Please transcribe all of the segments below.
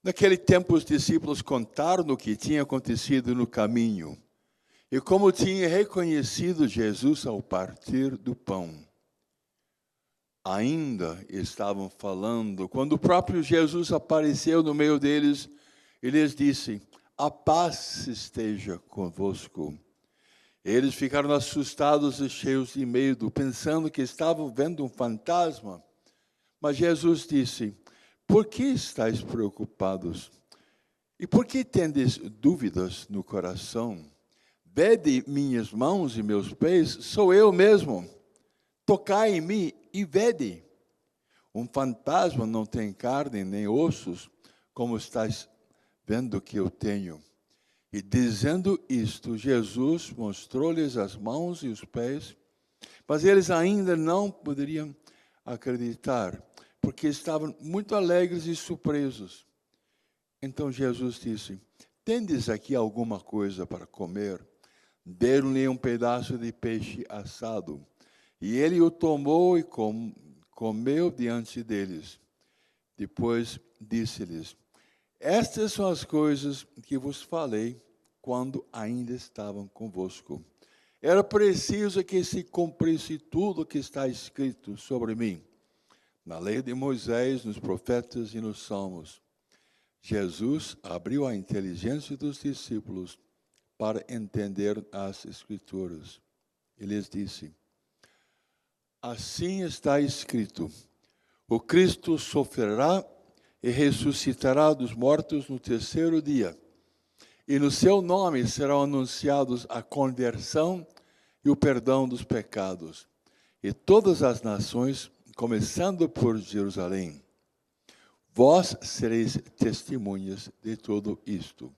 Naquele tempo, os discípulos contaram o que tinha acontecido no caminho e como tinha reconhecido Jesus ao partir do pão. Ainda estavam falando quando o próprio Jesus apareceu no meio deles e lhes disse: "A paz esteja convosco." Eles ficaram assustados e cheios de medo, pensando que estavam vendo um fantasma. Mas Jesus disse: "Por que estáis preocupados? E por que tendes dúvidas no coração? Vede minhas mãos e meus pés, sou eu mesmo. Tocai em mim e vede. Um fantasma não tem carne nem ossos, como estáis vendo que eu tenho." E dizendo isto, Jesus mostrou-lhes as mãos e os pés, mas eles ainda não poderiam acreditar, porque estavam muito alegres e surpresos. Então Jesus disse: "Tendes aqui alguma coisa para comer?" Deram-lhe um pedaço de peixe assado, e ele o tomou e comeu diante deles. Depois disse-lhes: "Estas são as coisas que vos falei quando ainda estavam convosco. Era preciso que se cumprisse tudo o que está escrito sobre mim, na lei de Moisés, nos profetas e nos salmos." Jesus abriu a inteligência dos discípulos para entender as Escrituras. Ele lhes disse: "Assim está escrito: o Cristo sofrerá e ressuscitará dos mortos no terceiro dia, e no seu nome serão anunciados a conversão e o perdão dos pecados. E todas as nações, começando por Jerusalém, vós sereis testemunhas de tudo isto."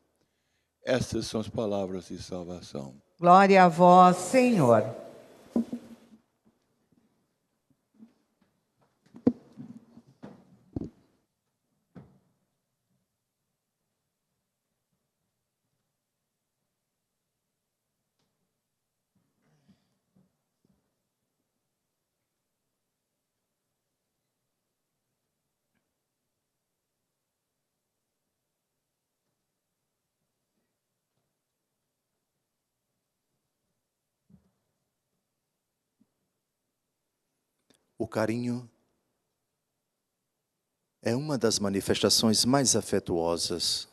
Estas são as palavras de salvação. Glória a vós, Senhor. O carinho é uma das manifestações mais afetuosas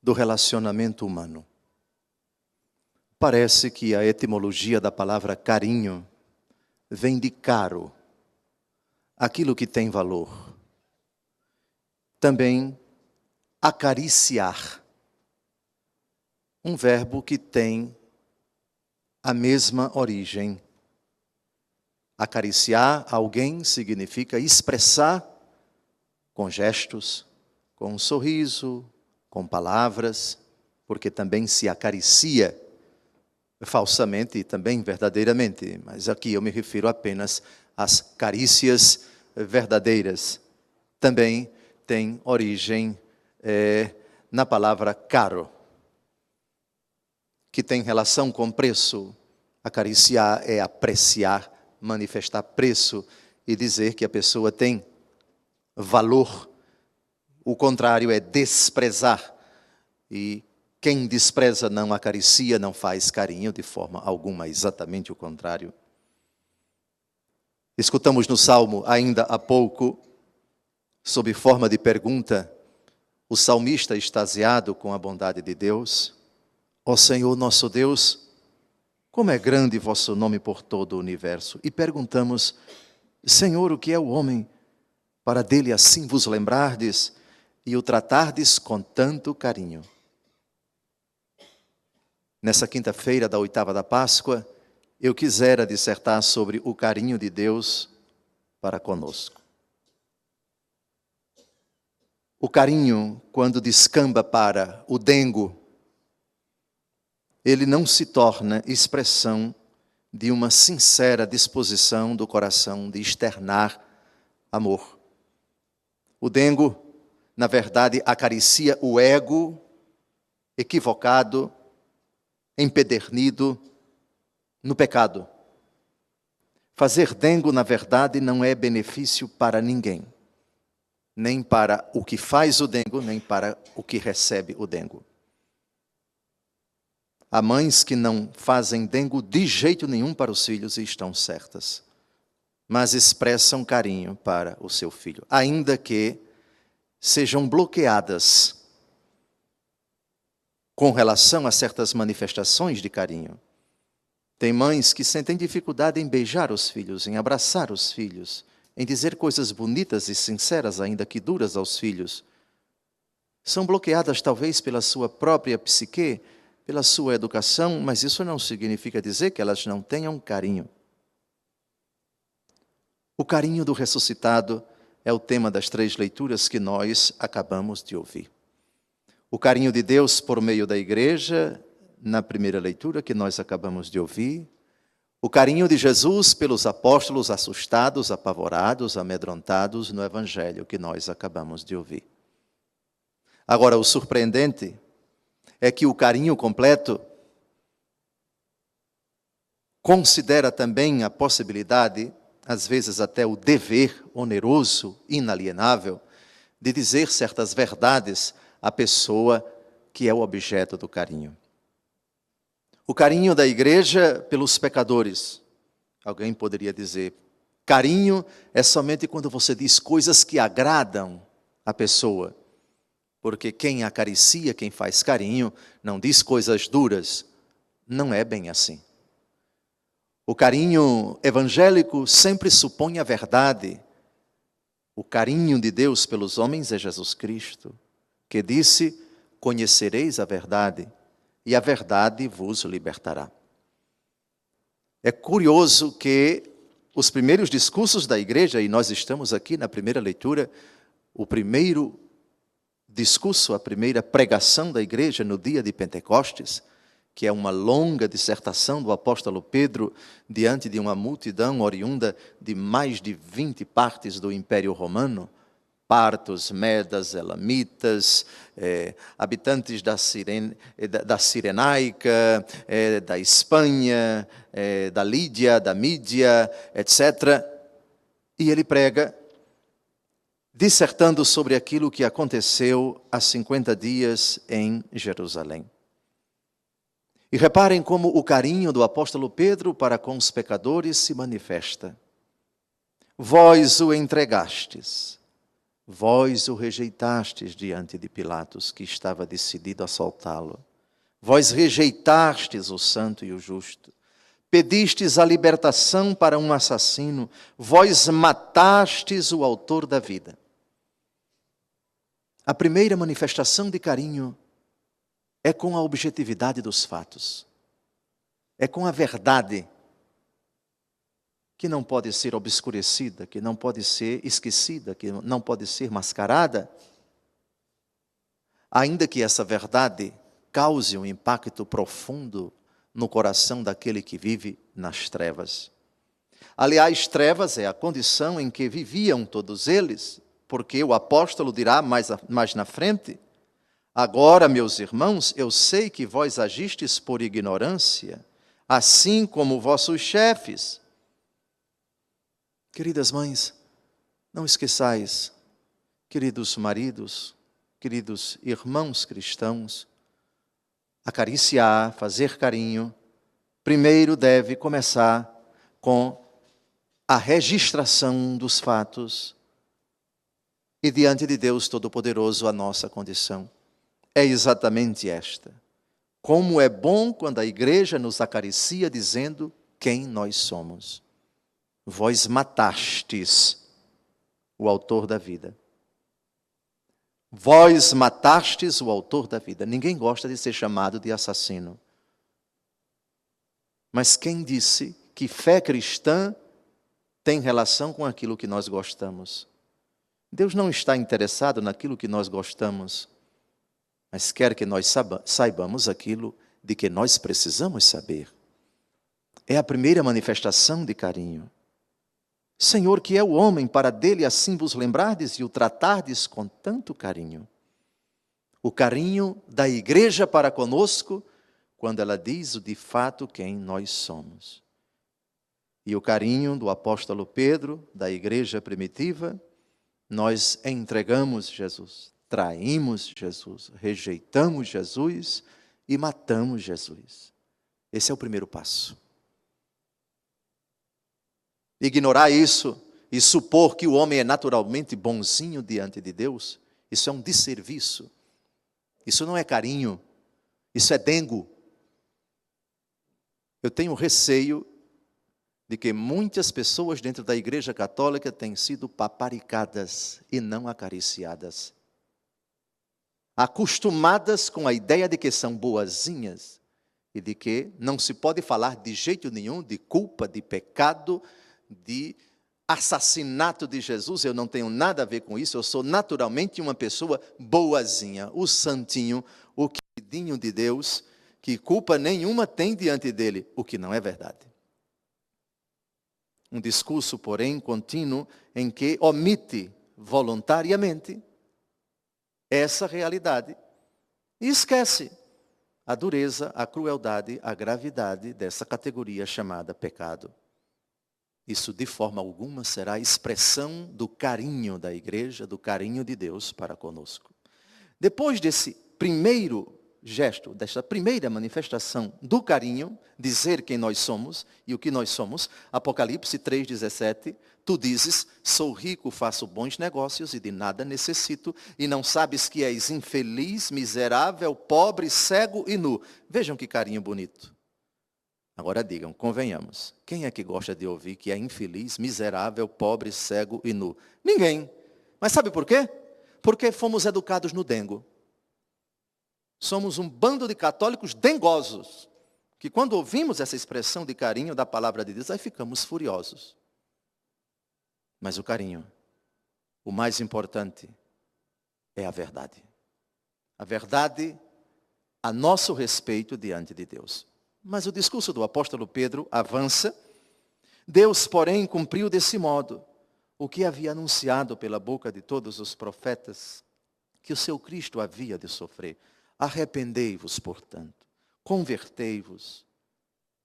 do relacionamento humano. Parece que a etimologia da palavra carinho vem de caro, aquilo que tem valor. Também acariciar, um verbo que tem a mesma origem. Acariciar alguém significa expressar com gestos, com um sorriso, com palavras, porque também se acaricia falsamente e também verdadeiramente, mas aqui eu me refiro apenas às carícias verdadeiras. Também tem origem na palavra caro, que tem relação com preço. Acariciar é apreciar, manifestar preço e dizer que a pessoa tem valor. O contrário é desprezar. E quem despreza não acaricia, não faz carinho de forma alguma, exatamente o contrário. Escutamos no Salmo ainda há pouco, sob forma de pergunta, o salmista extasiado com a bondade de Deus: "Ó Senhor nosso Deus, como é grande vosso nome por todo o universo." E perguntamos: "Senhor, o que é o homem para dele assim vos lembrardes e o tratardes com tanto carinho?" Nessa quinta-feira da oitava da Páscoa, eu quisera dissertar sobre o carinho de Deus para conosco. O carinho, quando descamba para o dengo, ele não se torna expressão de uma sincera disposição do coração de externar amor. O dengo, na verdade, acaricia o ego equivocado, empedernido no pecado. Fazer dengo, na verdade, não é benefício para ninguém. nem para o que faz o dengo, nem para o que recebe o dengo. Há mães que não fazem dengo de jeito nenhum para os filhos e estão certas, mas expressam carinho para o seu filho, ainda que sejam bloqueadas com relação a certas manifestações de carinho. Tem mães que sentem dificuldade em beijar os filhos, em abraçar os filhos, em dizer coisas bonitas e sinceras, ainda que duras aos filhos. São bloqueadas talvez pela sua própria psique, pela sua educação, mas isso não significa dizer que elas não tenham carinho. O carinho do ressuscitado é o tema das 3 leituras que nós acabamos de ouvir. O carinho de Deus por meio da igreja, na primeira leitura que nós acabamos de ouvir. O carinho de Jesus pelos apóstolos assustados, apavorados, amedrontados no evangelho que nós acabamos de ouvir. Agora, o surpreendente é que o carinho completo considera também a possibilidade, às vezes até o dever oneroso, inalienável, de dizer certas verdades à pessoa que é o objeto do carinho. O carinho da igreja pelos pecadores. Alguém poderia dizer, carinho é somente quando você diz coisas que agradam a pessoa. Porque quem acaricia, quem faz carinho, não diz coisas duras. Não é bem assim. O carinho evangélico sempre supõe a verdade. O carinho de Deus pelos homens é Jesus Cristo, que disse, conhecereis a verdade, e a verdade vos libertará. É curioso que os primeiros discursos da igreja, e nós estamos aqui na primeira leitura, o primeiro discurso, a primeira pregação da igreja no dia de Pentecostes, que é uma longa dissertação do apóstolo Pedro diante de uma multidão oriunda de mais de 20 partes do Império Romano, partos, medas, elamitas, habitantes da Cirenaica, da Espanha, da Lídia, da Mídia, etc. E ele prega, dissertando sobre aquilo que aconteceu há 50 dias em Jerusalém. E reparem como o carinho do apóstolo Pedro para com os pecadores se manifesta. Vós o entregastes, vós o rejeitastes diante de Pilatos, que estava decidido a soltá-lo. Vós rejeitastes o santo e o justo. Pedistes a libertação para um assassino. Vós matastes o autor da vida. A primeira manifestação de carinho é com a objetividade dos fatos. É com a verdade que não pode ser obscurecida, que não pode ser esquecida, que não pode ser mascarada, ainda que essa verdade cause um impacto profundo no coração daquele que vive nas trevas. Aliás, trevas é a condição em que viviam todos eles, porque o apóstolo dirá mais na frente, agora, meus irmãos, eu sei que vós agistes por ignorância, assim como vossos chefes. Queridas mães, não esqueçais, queridos maridos, queridos irmãos cristãos, acariciar, fazer carinho, primeiro deve começar com a registração dos fatos e diante de Deus Todo-Poderoso a nossa condição. É exatamente esta. Como é bom quando a igreja nos acaricia dizendo quem nós somos. Vós matastes o autor da vida. Vós matastes o autor da vida. Ninguém gosta de ser chamado de assassino. Mas quem disse que fé cristã tem relação com aquilo que nós gostamos? Deus não está interessado naquilo que nós gostamos, mas quer que nós saibamos aquilo de que nós precisamos saber. É a primeira manifestação de carinho. Senhor, que é o homem, para dele assim vos lembrardes e o tratardes com tanto carinho. O carinho da igreja para conosco, quando ela diz de fato quem nós somos. E o carinho do apóstolo Pedro, da igreja primitiva, nós entregamos Jesus, traímos Jesus, rejeitamos Jesus e matamos Jesus. Esse é o primeiro passo. Ignorar isso e supor que o homem é naturalmente bonzinho diante de Deus, isso é um desserviço. Isso não é carinho, isso é dengo. Eu tenho receio de que muitas pessoas dentro da Igreja Católica têm sido paparicadas e não acariciadas. Acostumadas com a ideia de que são boazinhas e de que não se pode falar de jeito nenhum de culpa, de pecado, de assassinato de Jesus. Eu não tenho nada a ver com isso, eu sou naturalmente uma pessoa boazinha, o santinho, o queridinho de Deus, que culpa nenhuma tem diante dele, o que não é verdade. Um discurso, porém, contínuo, em que omite voluntariamente essa realidade e esquece a dureza, a crueldade, a gravidade dessa categoria chamada pecado. Isso, de forma alguma, será expressão do carinho da igreja, do carinho de Deus para conosco. Depois desse primeiro gesto, desta primeira manifestação do carinho, dizer quem nós somos e o que nós somos, Apocalipse 3,17, tu dizes, sou rico, faço bons negócios e de nada necessito, e não sabes que és infeliz, miserável, pobre, cego e nu. Vejam que carinho bonito. Agora digam, convenhamos, quem é que gosta de ouvir que é infeliz, miserável, pobre, cego e nu? Ninguém. Mas sabe por quê? Porque fomos educados no dengo. Somos um bando de católicos dengosos, que quando ouvimos essa expressão de carinho da palavra de Deus, aí ficamos furiosos. Mas o carinho, o mais importante, é a verdade. A verdade a nosso respeito diante de Deus. Mas o discurso do apóstolo Pedro avança. Deus, porém, cumpriu desse modo o que havia anunciado pela boca de todos os profetas, que o seu Cristo havia de sofrer. Arrependei-vos, portanto, convertei-vos,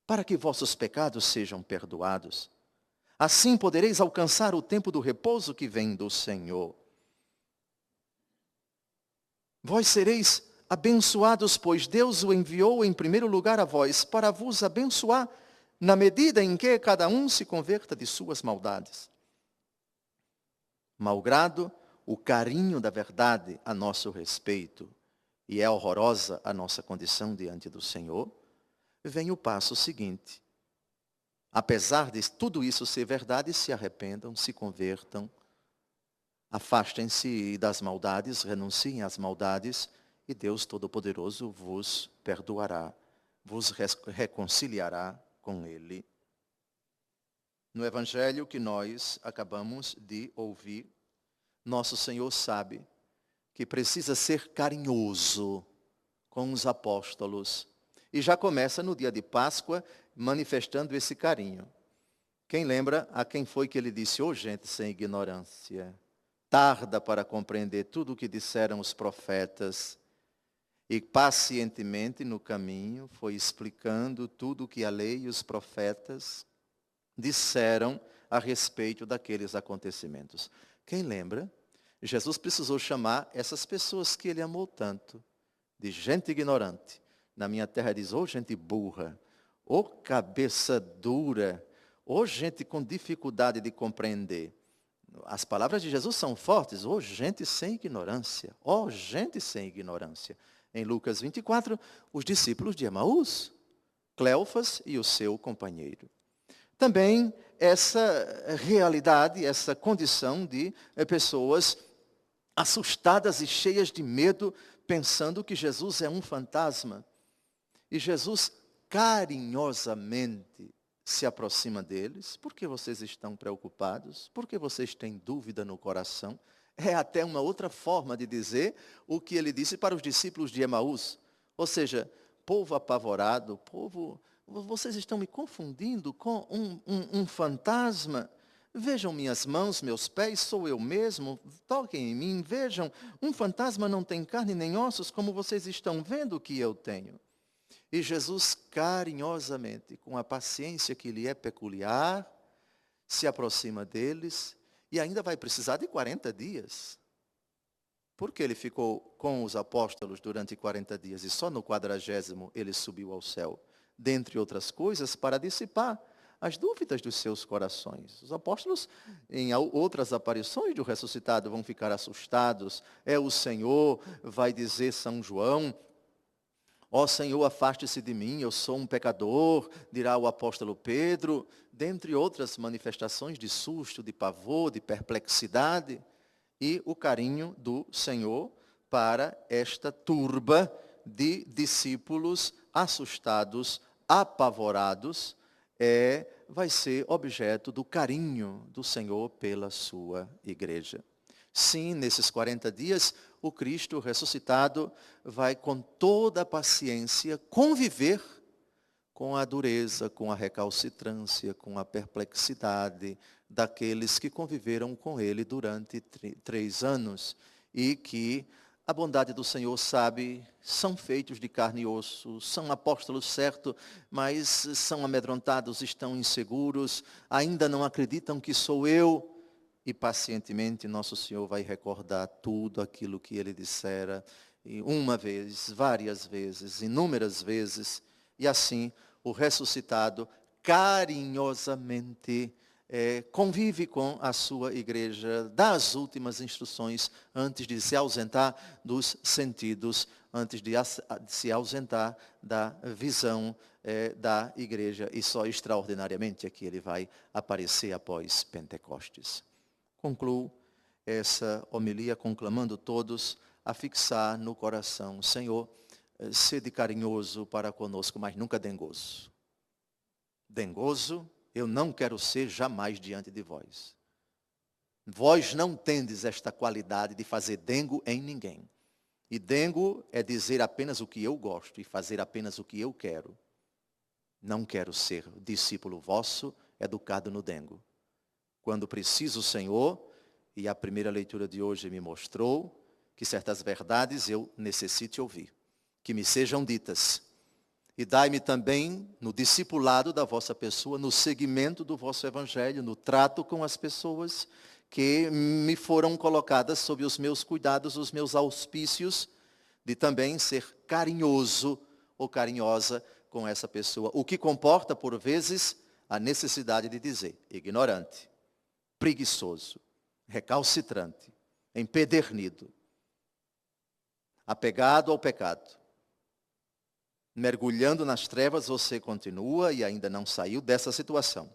para que vossos pecados sejam perdoados. Assim podereis alcançar o tempo do repouso que vem do Senhor. Vós sereis abençoados, pois Deus o enviou em primeiro lugar a vós, para vos abençoar, na medida em que cada um se converta de suas maldades. Malgrado o carinho da verdade a nosso respeito, e é horrorosa a nossa condição diante do Senhor, vem o passo seguinte. Apesar de tudo isso ser verdade, se arrependam, se convertam, afastem-se das maldades, renunciem às maldades, e Deus Todo-Poderoso vos perdoará, vos reconciliará com Ele. No Evangelho que nós acabamos de ouvir, nosso Senhor sabe que precisa ser carinhoso com os apóstolos. E já começa no dia de Páscoa, manifestando esse carinho. Quem lembra a quem foi que ele disse, gente sem ignorância, tarda para compreender tudo o que disseram os profetas, e pacientemente no caminho foi explicando tudo o que a lei e os profetas disseram a respeito daqueles acontecimentos. Quem lembra? Jesus precisou chamar essas pessoas que ele amou tanto, de gente ignorante. Na minha terra diz, gente burra, cabeça dura, gente com dificuldade de compreender. As palavras de Jesus são fortes, gente sem ignorância, gente sem ignorância. Em Lucas 24, os discípulos de Emaús, Cleofas e o seu companheiro. Também essa realidade, essa condição de pessoas assustadas e cheias de medo, pensando que Jesus é um fantasma. E Jesus carinhosamente se aproxima deles. Por que vocês estão preocupados? Por que vocês têm dúvida no coração? É até uma outra forma de dizer o que ele disse para os discípulos de Emaús. Ou seja, povo apavorado, vocês estão me confundindo com um fantasma. Vejam minhas mãos, meus pés, sou eu mesmo, toquem em mim, vejam, um fantasma não tem carne nem ossos, como vocês estão vendo que eu tenho. E Jesus, carinhosamente, com a paciência que lhe é peculiar, se aproxima deles E ainda vai precisar de 40 dias. Porque ele ficou com os apóstolos durante 40 dias e só no 40º ele subiu ao céu? Dentre outras coisas, para dissipar as dúvidas dos seus corações. Os apóstolos, em outras aparições do ressuscitado, vão ficar assustados. É o Senhor, vai dizer São João: ó Senhor, afaste-se de mim, eu sou um pecador, dirá o apóstolo Pedro, dentre outras manifestações de susto, de pavor, de perplexidade, e o carinho do Senhor para esta turba de discípulos assustados, apavorados, vai ser objeto do carinho do Senhor pela sua igreja. Sim, nesses 40 dias, o Cristo ressuscitado vai com toda a paciência conviver com a dureza, com a recalcitrância, com a perplexidade daqueles que conviveram com ele durante 3 anos e que a bondade do Senhor sabe, são feitos de carne e osso, são apóstolos, certo, mas são amedrontados, estão inseguros, ainda não acreditam que sou eu. E pacientemente nosso Senhor vai recordar tudo aquilo que ele dissera, e uma vez, várias vezes, inúmeras vezes, e assim o ressuscitado carinhosamente convive com a sua igreja, dá as últimas instruções antes de se ausentar dos sentidos, antes de se ausentar da visão da igreja, e só extraordinariamente é que ele vai aparecer após Pentecostes. Concluo essa homilia conclamando todos a fixar no coração: Senhor, sede carinhoso para conosco, mas nunca dengoso. Dengoso eu não quero ser jamais diante de vós. Vós não tendes esta qualidade de fazer dengo em ninguém. E dengo é dizer apenas o que eu gosto e fazer apenas o que eu quero. Não quero ser discípulo vosso, educado no dengo. Quando preciso, Senhor, e a primeira leitura de hoje me mostrou que certas verdades eu necessite ouvir, que me sejam ditas. E dai-me também, no discipulado da vossa pessoa, no seguimento do vosso evangelho, no trato com as pessoas que me foram colocadas sob os meus cuidados, os meus auspícios, de também ser carinhoso ou carinhosa com essa pessoa. O que comporta, por vezes, a necessidade de dizer: ignorante, preguiçoso, recalcitrante, empedernido, apegado ao pecado. Mergulhando nas trevas, você continua e ainda não saiu dessa situação.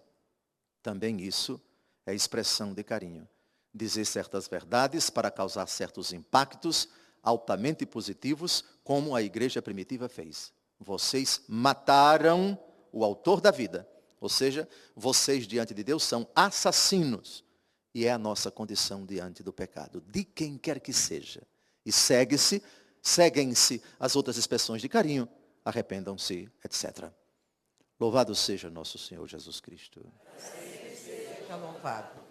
Também isso é expressão de carinho. Dizer certas verdades para causar certos impactos altamente positivos, como a igreja primitiva fez. Vocês mataram o autor da vida. Ou seja, vocês diante de Deus são assassinos. E é a nossa condição diante do pecado, de quem quer que seja. E seguem-se as outras expressões de carinho. Arrependam-se, etc. Louvado seja nosso Senhor Jesus Cristo. Seja louvado.